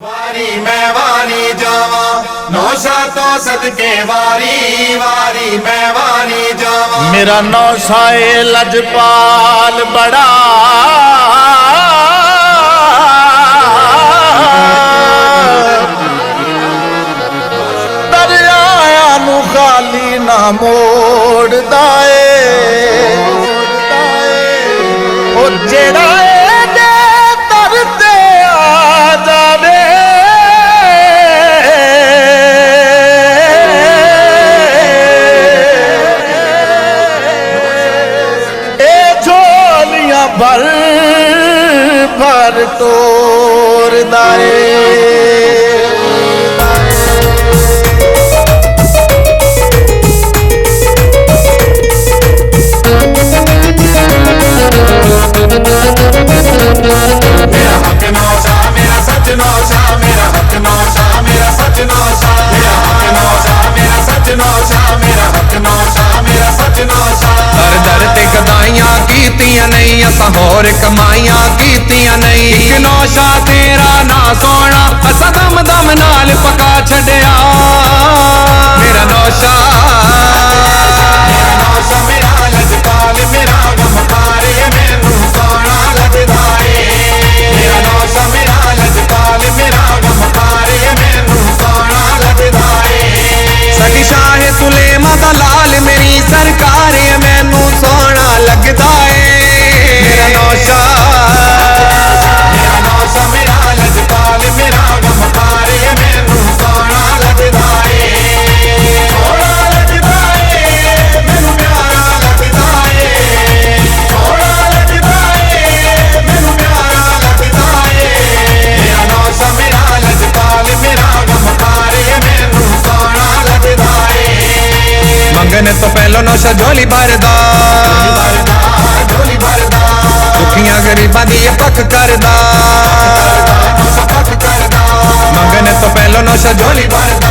वारी मैं वारी जावा नौशा तो सदके वारी वारी मैं वारी जावा। मेरा नौशा ए लजपाल बड़ा दरिया नू खाली ना मोड़दा ए ओ जेड़ा भर भर तोर दाए मेरा हक नौशा मेरा सच नौशा मेरा हक नौशा मेरा सच नौशा मेरा हक नौशा मेरा सच नौशा मेरा हक नौशा मेरा सच नौशा। दर दर ते गदाइयां कीतियां नहीं असां होर कमाइयां कीतियां नहीं। इक नौशा तेरा ना सोना असां दम दम नाल पका छड़िया। मेरा नौशा मेरा लजपाल मेरा गमखार मैनू सोना लगदा ए। मेरा नौशा मेरा लजपाल मेरा गमखार मैनू सोना लगदा ए। सगी शाह सुलेमा दा लाल मेरी सरकार मैनू सोना लगदा ए। मेरा नौशा मेरा लजपाल मेरा गमखार मैनू सोना लगदा ए। सोना लगदा ए मैनू प्यारा लगदा ए। सोना लगदा ए मैनू प्यारा लगदा ए। मेरा नौशा मेरा लजपाल मेरा गमखार मैनू सोना लगदा ए। मंगने तो पहलो नौशा झोली भरदा झोली भरदा दुखियां गरीबां दी पक करदा। मंगने तो पहलो नौशा झोली भरदा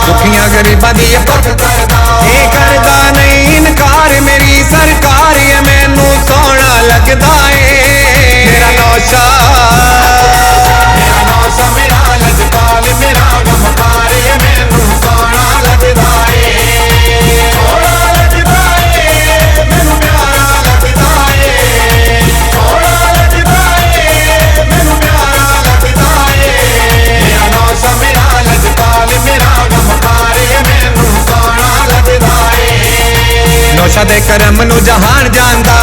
दुखियां गरीबां दी पक करदा। ये करदा नहीं इनकार मेरी सरकार मैनू सोना लगदा ए। मेरा नौशा मेरा लजपाल मेरा गमखार मैनू सोना लगदा ए। सोना लगदा ए मैनू प्यारा लगदा ए। सोना लगदा ए मैनू प्यारा लगदा ए। मेरा नौशा मेरा लजपाल मेरा गमखार मैनू सोना लगदा ए। नौशा दे करम नू जहान जानदा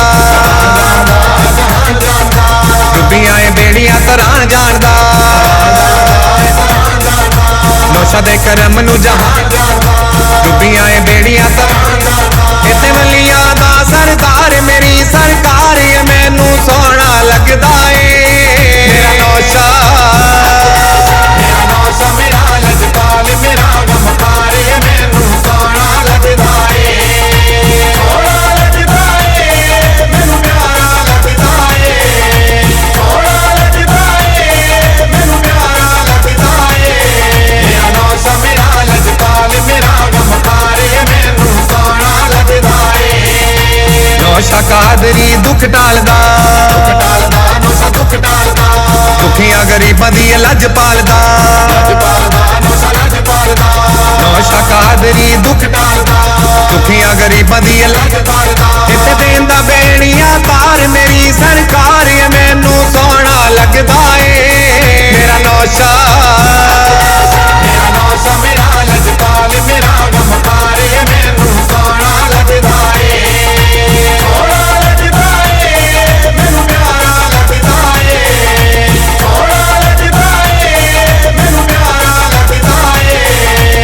जहान जानदा डुबियां ए बेड़ियां तरान जानदा। नौशा दे करम नू जहान डुबियां ए बेड़ियां तरान इत्ते वलियां दा सरदार मेरी सरकार मैनू सोना लगदा ए। मेरा नौशा मेरा लजपाल मेरा गमखार मैनू सोना लगदा ए। सोना लगदा ए मैनू प्यारा लगदा ए। सोना लगदा ए मैनू प्यारा लगदा ए। मेरा नौशा मेरा लजपाल मेरा गमखार मैनू सोना लगदा ए। नौशा कादरी दुख टालदा टालदा नौशा दुख टालदा दुखियां गरीबां दी लज पालदा। लजपालदा नौशा लजपालदा नौशा कादरी दुख टालदा दुखियां गरीबां दी लज पालदा इत्ते देंदा बेड़ियां तार मेरी सरकार मैनू सोना लगदा ए। मेरा नौशा मेरा लजपाल मेरा गमखार मैनू सोना लगदा ए। सोना लगदा ए मैनू प्यारा लगदा ए। सोना लगदा ए मैनू प्यारा लगदा ए।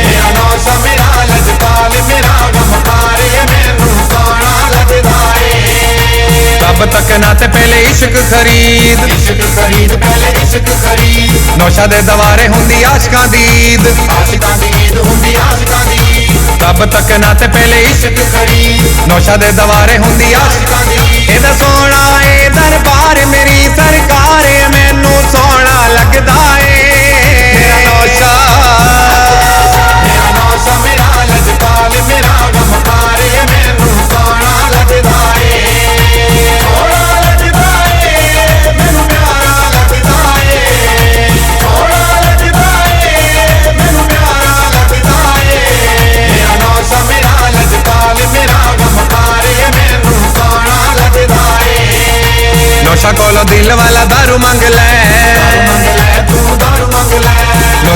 मेरा नौशा मेरा लजपाल मेरा गमखार मैनू सोना लगदा ए। तब तक ना ते पहले इश्क खरीद इश्क खरीद पहले इश्क खरीद नौशा दे दवारे हुंदी आशकां दी ईद। आशिकां दी ईद हुंदी आशिकां दी ईद। तब तक ना ते पहले इश्क खरीद नौशा दे दवारे हुंदी आशकां दी एदा सोना ए दरबार मेरी सरकार मैनू सोना लगदा ए। मेरा नौशा मेरा लजपाल मेरा गमखार मैनू सोना लगदा ए। सोना लगदा ए मैनू प्यारा लगदा ए। सोना लगदा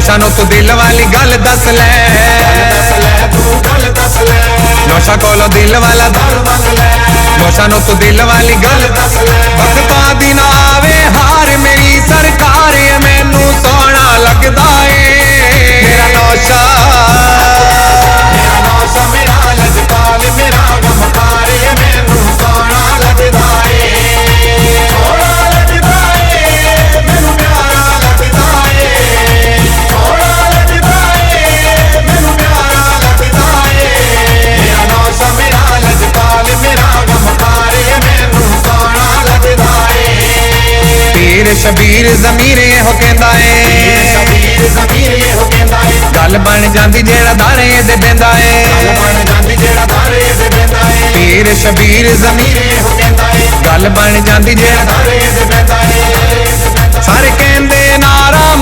ਨੌਸ਼ਾ ਨੂੰ ਤੂੰ ਦਿਲ ਵਾਲੀ ਗੱਲ ਦੱਸ ਲੈ ਦੱਸ ਲੈ ਤੂੰ ਗੱਲ ਦੱਸ ਲੈ ਨੌਸ਼ਾ ਕੋਲੋਂ ਦਿਲ ਵਾਲਾ ਗੱਲ ਮੰਗ ਲੈ ਨੌਸ਼ਾ ਨੂੰ ਤੂੰ ਦਿਲ ਵਾਲੀ ਗੱਲ ਦੱਸ ਲੈ ਵਕਤਾਂ ਦੀ ਨਾ ਆਵੇ ਹਾਰ ਮੇਰੀ ਸਰਕਾਰ ਏ ਮੈਨੂੰ ਸੋਹਣਾ ਲੱਗਦਾ ਏ ਮੇਰਾ ਨੌਸ਼ਾ ਮੇਰਾ ਨੌਸ਼ਾ ਮੇਰਾ ਲਜਪਾਲ ਮੇਰਾ ਗਮਖਾਰ ਏ ਮੈਨੂੰ ਸੋਹਣਾ ਲੱਗਦਾ ਏ ਸੋਹਣਾ ਲੱਗਦਾ ਏ ਮੈਨੂੰ ਪਿਆਰਾ ਲੱਗਦਾ ਏ ਸੋਹਣਾ ਲੱਗਦਾ ਏ ਮੈਨੂੰ ਪਿਆਰਾ ਲੱਗਦਾ ਏ ਮੇਰਾ ਨੌਸ਼ਾ ਮੇਰਾ ਲਜਪਾਲ ਮੇਰਾ ਗਮਖਾਰ ਏ ਮੈਨੂੰ ਸੋਹਣਾ ਲੱਗਦਾ ਏ ਪੀਰ ਸ਼ਬੀਰ ਜ਼ਮੀਰ ਇਹੋ ਕਹਿੰਦਾ ਏ ਸ਼ਬੀਰ ਜ਼ਮੀਰ ਇਹੋ ਕਹਿੰਦਾ ਏ ਗੱਲ ਬਣ ਜਾਂਦੀ ਜਿਹੜਾ ਦਾਰੇ ਦੇ ਦਿੰਦਾ ਏ ਗੱਲ ਬਣ ਜਾਂਦੀ ਜਿਹੜਾ ਦਾਰੇ ਦੇ ਦਿੰਦਾ ਏ ਪੀਰ ਸ਼ਬੀਰ ਜ਼ਮੀਰ ਇਹੋ ਕਹਿੰਦਾ ਏ ਗੱਲ ਬਣ ਜਾਂਦੀ ਜਿਹੜਾ ਦਾਰੇ ਦੇ ਦਿੰਦਾ ਏ ਸਾਰੇ ਕਹਿੰਦੇ ਨਾਰਾ